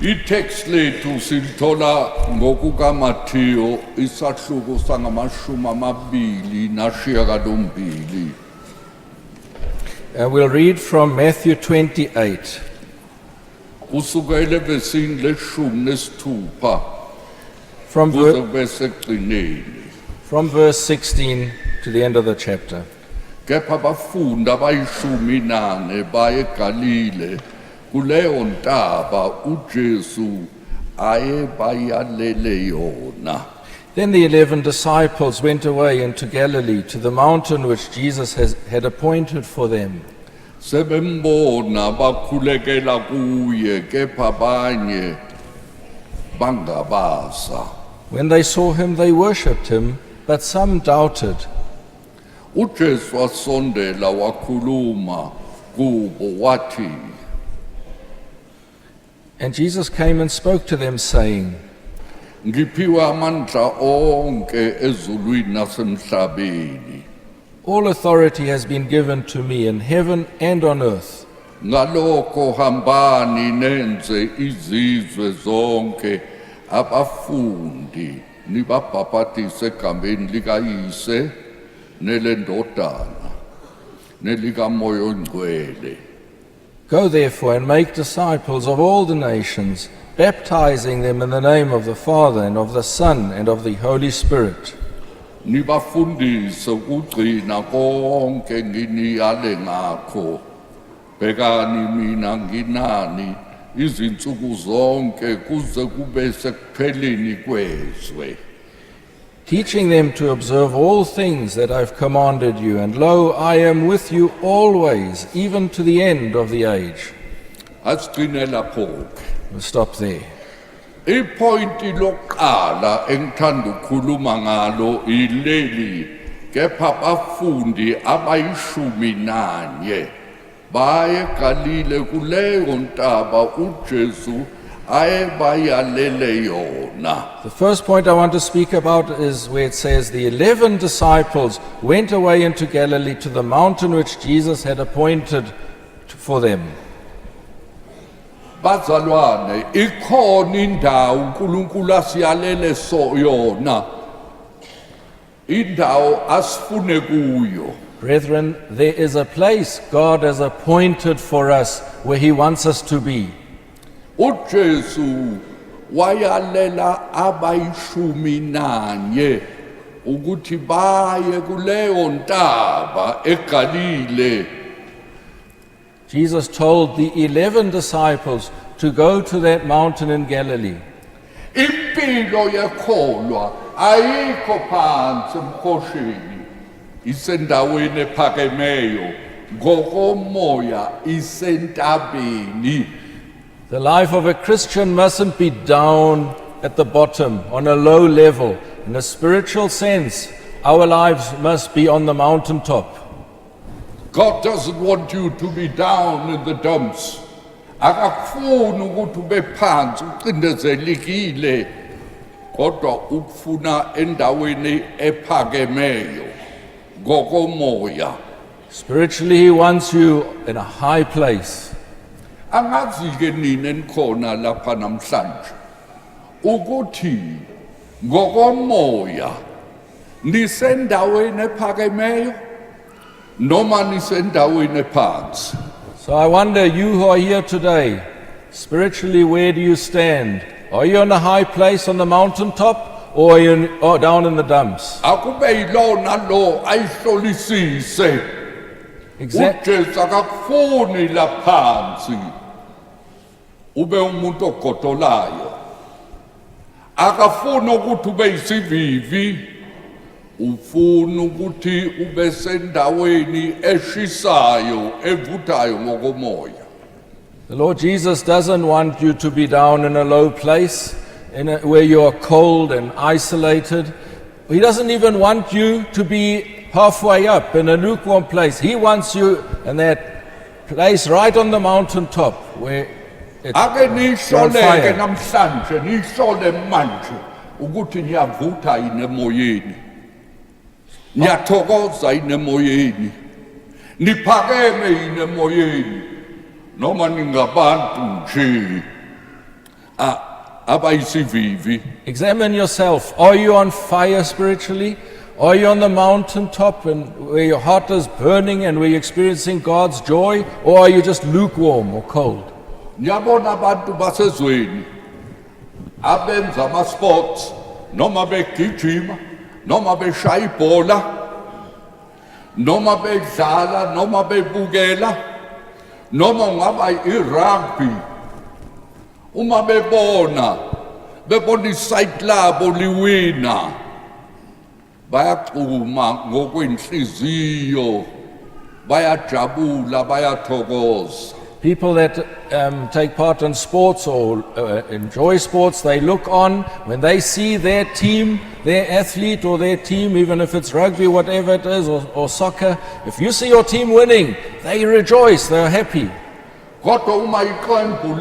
I-text lethu silithola ngokukaMatthew isahluko sangama-28. We'll read from Matthew 28, Kusukela evesini leshumi nesithupha from, kuze kube sekugcineni. from verse 16 to the end of the chapter. Kepha abafundi abayishumi nane baye eGalile kuleyo ntaba uJesu ayebayalele yona. Then the 11 disciples went away into Galilee to the mountain which Jesus had appointed for them. Sebembona bakhulekela kuye kepha abanye bangabasa. When they saw him, they worshipped him, but some doubted. uJesu wasondela wakhuluma kubo wathi, And Jesus came and spoke to them, saying, ngiphiwe amandla onke ezulwini nasemhlabeni. All authority has been given to me in heaven and on earth. Ngalokho hambani nenze izizwe zonke abafundi nibabhaphathise egameni likaYise nelendodana nelikaMoya Ongcwele. Go therefore and make disciples of all the nations, baptizing them in the name of the Father and of the Son and of the Holy Spirit, Nibafundise ukugcina konke nginiyale ngakho. Bhekani mina nginani izinsuku zonke kuze kube sekupheleni kwezwe. teaching them to observe all things that I've commanded you. And lo, I am with you always, even to the end of the age. Asigcine lapho. We'll stop there. Ipointi lokuqala engithanda ukukhuluma ngalo ileli, kepha abafundi abayishumi nanye baye eGalile kuleyo ntaba uJesu ayebayalele yona. The first point I want to speak about is where it says the 11 disciples went away into Galilee to the mountain which Jesus had appointed for them. Bazalwane, ikhona indawo uNkulunkulu asiyalele yona. Indawo asifune kuyo. Brethren, there is a place God has appointed for us where He wants us to be. uJesu wayalela abayishumi nanye ukuthi baye kuleyo ntaba eGalile. Jesus told the 11 disciples to go to that mountain in Galilee. Impilo yekholwa ayikho phansi emkhosheni, isendaweni ephakemeyo, ngokomoya isentabeni. The life of a Christian mustn't be down at the bottom, on a low level. In a spiritual sense, our lives must be on the mountaintop. God doesn't want you to be down in the dumps. Akakufuni ukuthi ube phansi ucindezelekile, kodwa ukufuna endaweni ephakemeyo ngokomoya. Spiritually, He wants you in a high place. Angazi-ke nina enikhona lapha namhlanje ukuthi ngokomoya nisendaweni ephakemeyo noma nisendaweni ephansi. So I wonder, you who are here today, spiritually, where do you stand? Are you on a high place on the mountaintop, or are you down in the dumps? Akube yilona lo ayihlolisise. uJesu akakufuni laphansi ube umuntu ogodolayo, akafuni ukuthi ube yisivivi, ufuna ukuthi ube sendaweni eshisayo evuthayo ngokomoya. The Lord Jesus doesn't want you to be down in a low place, where you are cold and isolated. He doesn't even want you to be halfway up in a lukewarm place. He wants you in that place right on the mountaintop where it's Ake on nihloleke fire. namhlanje, nihlole manje ukuthi niyavutha yini emoyeni, niyathokoza yini emoyeni, niphakeme yini emoyeni, noma ningabantu nje abayisivivi. Examine yourself. Are you on fire spiritually? Are you on the mountaintop and where your heart is burning and where you're experiencing God's joy? Or are you just lukewarm or cold? Ngiyabona abantu basezweni abenza ama-sports noma begijima noma beshaya ibhola noma bedlala noma bebukela noma ngaba i-rugby uma bebona isayiti labo liwina bayacuma ngokwenhliziyo bayajabula bayathokoza. People that take part in sports or enjoy sports, they look on when they see their team, their athlete or their team, even if it's rugby, whatever it is, or soccer. If you see your team winning, they rejoice, they're happy. Kodwa uma iqembu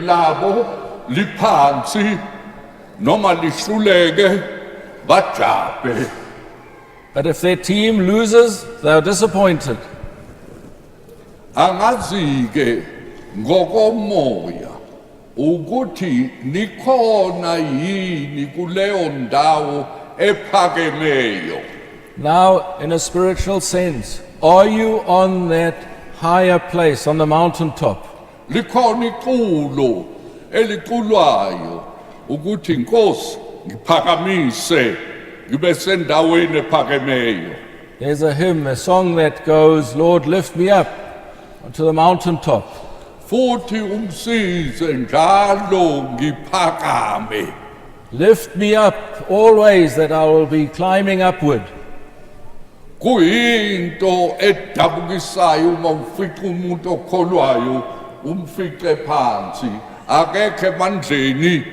labo liphansi noma lihluleke bajabe. But if their team loses, they're disappointed. Angazi-ke ngokomoya ukuthi nikhona yini kuleyo ndawo ephakemeyo. Now, in a spiritual sense, are you on that higher place, on the mountaintop? Likhona iculo eliculwayo ukuthi Nkosi ngiphakamise ngibe sendaweni ephakemeyo. There's a hymn, a song that goes, Lord, lift me up to the mountaintop. Futhi umsize njalo ngiphakame. Lift me up always that I will be climbing upward. Kuyinto edabukisayo uma ufica umuntu okholwayo umfice phansi akekho emandleni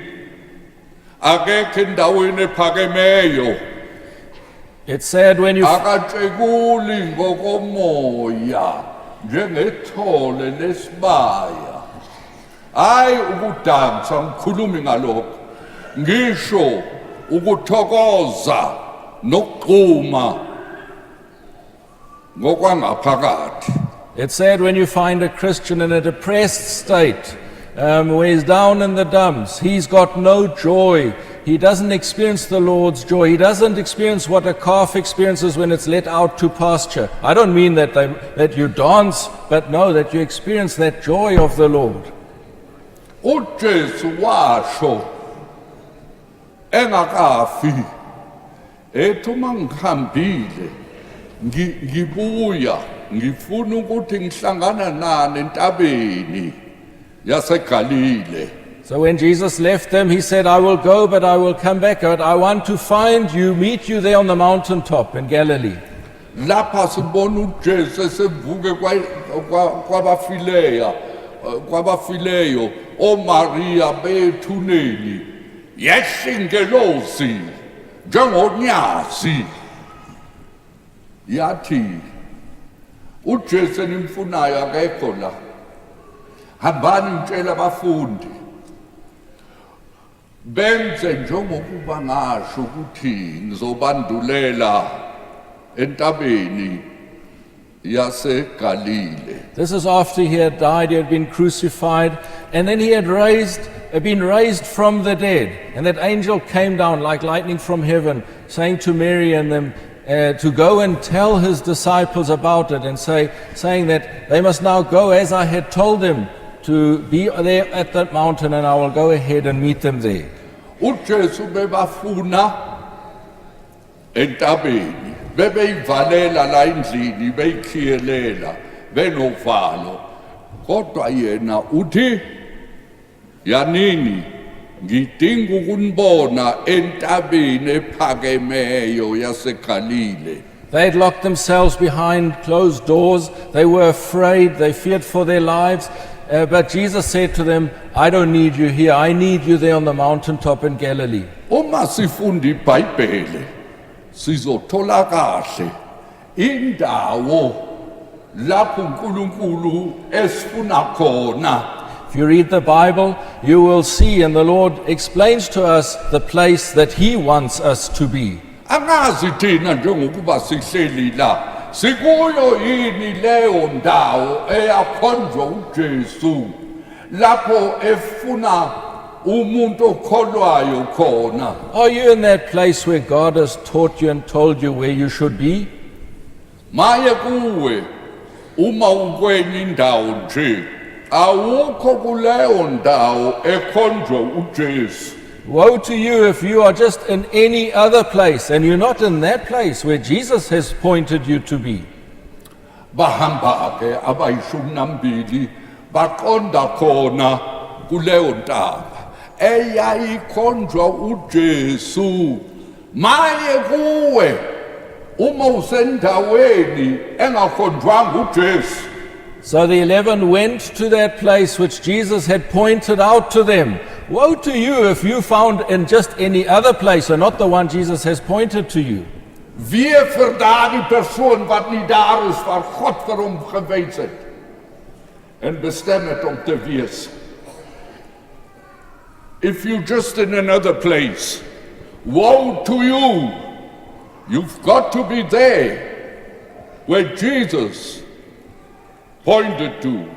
akekho endaweni ephakemeyo. It's sad when you Akatshekuli ngokomoya njengethole lesibaya. Hayi ukudansa ngikhulumi ngalokho. Ngisho ukuthokoza nokuqhuma ngokwangaphakathi. It's sad when you find a Christian in a depressed state, where he's down in the dumps. He's got no joy. He doesn't experience the Lord's joy. He doesn't experience what a calf experiences when it's let out to pasture. I don't mean that you dance, but no, that you experience that joy of the Lord. uJesu washo engakafi ethi uma ngihambile ngibuya ngifuna ukuthi ngihlangana nani entabeni yaseGalile. So when Jesus left them, he said, I will go, but I will come back. But I want to find you, meet you there on the mountaintop in Galilee. Lapha sibona uJesu esevuke kwabafileyo oMaria bethuneni yehlingelozi njengonyazi yathi uJesu enimfunayo akekho la, hambani mtshela abafundi benze njengokuba ngasho ukuthi ngizobandulela entabeni yaseGalile. This is after he had died, he had been crucified, and then he had been raised from the dead. And that angel came down like lightning from heaven, saying to Mary and them to go and tell his disciples about it, and saying that they must now go as I had told them, to be there at that mountain, and I will go ahead and meet them there. uJesu bebafuna entabeni bebeyivalela la endlini beyikhiyelela benovalo, kodwa yena uthi yanini ngidinga ukunibona entabeni ephakemeyo yaseGalile. They had locked themselves behind closed doors. They were afraid. They feared for their lives. But Jesus said to them, I don't need you here. I need you there on the mountaintop in Galilee. Uma sifunda iBhayibheli sizothola kahle indawo lapho uNkulunkulu esifuna khona. If you read the Bible, you will see, and the Lord explains to us the place that He wants us to be. Angazi thina njengokuba sihleli la sikuyo yini leyo ndawo eyakhonjwa uJesu lapho efuna umuntu okholwayo khona. Are you in that place where God has taught you and told you where you should be? Maye kuwe uma ukwenye indawo nje awukho kuleyo ndawo ekhonjwe uJesu. Woe to you if you are just in any other place and you're not in that place where Jesus has pointed you to be. Bahamba ke abayishumi nambili baqonda khona kuleyo ntaba eyayikhonjwa uJesu. Maye kuwe uma usendaweni engakhonjwanga uJesu. So the 11 went to that place which Jesus had pointed out to them. Woe to you if you found in just any other place and not the one Jesus has pointed to you. Wie vir daardie persoon wat nie daar is waar God vir hom gewys het en bestem het om te wees. If you're just in another place, woe to you. You've got to be there where Jesus pointed to.